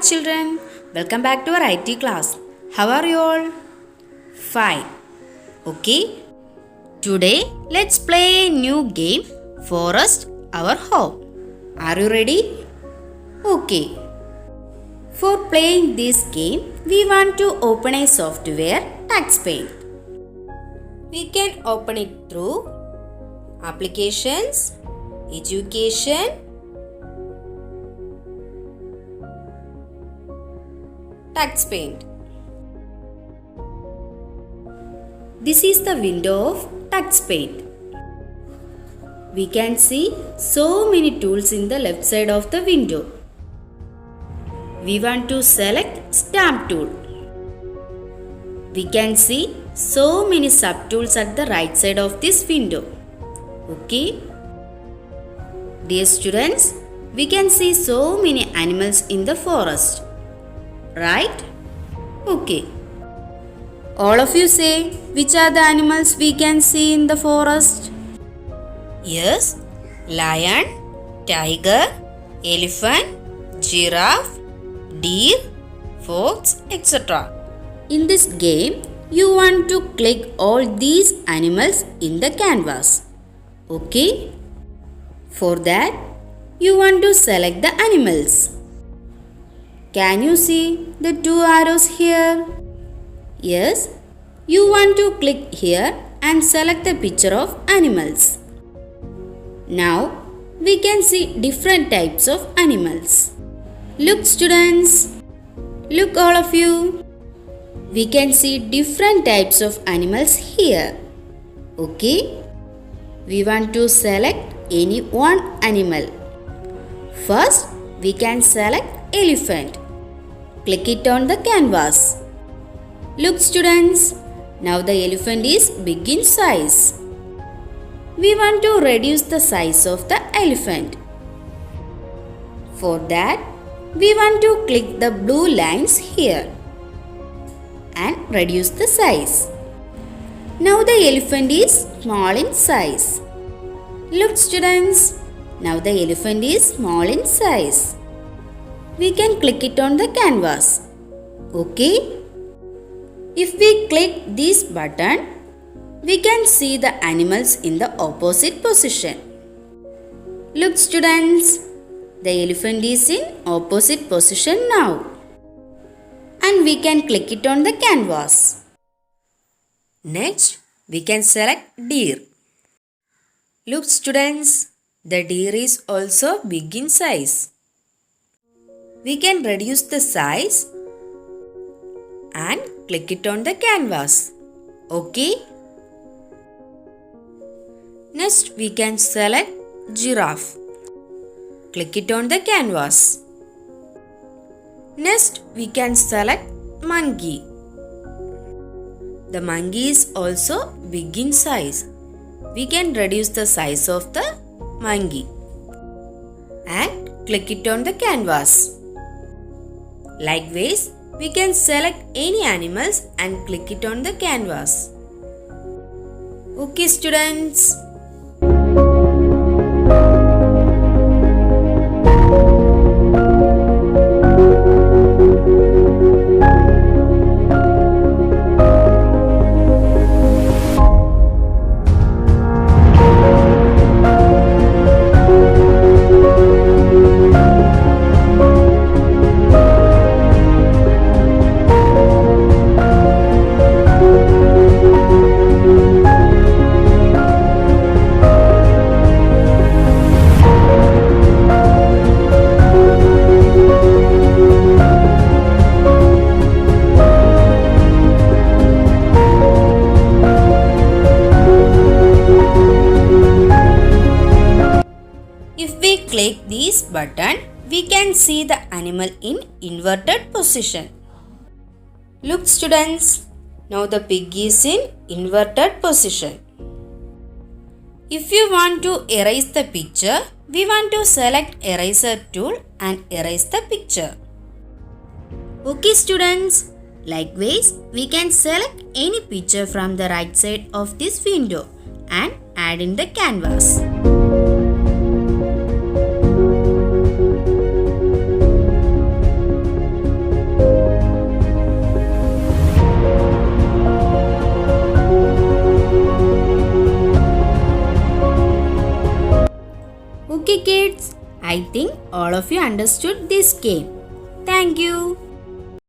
children, welcome back to our IT class. How are you all? Fine. Okay. Today let's play a new game, Forest Our Home. Are you ready? Okay. For playing this game, we want to open a software TuxPaint. We can open it through Applications, Education, TuxPaint. This is the window of TuxPaint. We can see so many tools in the left side of the window. We want to select Stamp tool. We can see so many subtools at the right side of this window. Okay. Dear students, we can see so many animals in the forest. Right? Okay. All of you say which are the animals we can see in the forest? Yes, lion, tiger, elephant, giraffe, deer, fox, etc. In this game, you want to click all these animals in the canvas. Okay? For that, you want to select the animals. Can you see the two arrows here? Yes, you want to click here and select the picture of animals. Now, we can see different types of animals. Look students, look all of you. We can see different types of animals here. Okay, we want to select any one animal. First, we can select elephant. Click it on the canvas. Look students, now the elephant is big in size. We want to reduce the size of the elephant. For that, we want to click the blue lines here and reduce the size. Now the elephant is small in size. Look students, now the elephant is small in size. We can click it on the canvas. Okay? If we click this button, we can see the animals in the opposite position. Look students, the elephant is in opposite position now. And we can click it on the canvas. Next, we can select deer. Look students, the deer is also big in size. We can reduce the size and click it on the canvas. Okay. Next, we can select giraffe. Click it on the canvas. Next, we can select monkey. The monkey is also big in size. We can reduce the size of the monkey and click it on the canvas. Likewise, we can select any animals and click it on the canvas. Okay students. If we click this button, we can see the animal in inverted position. Look students, now the pig is in inverted position. If you want to erase the picture, we want to select eraser tool and erase the picture. Okay students, likewise we can select any picture from the right side of this window and add in the canvas. Okay kids, I think all of you understood this game. Thank you.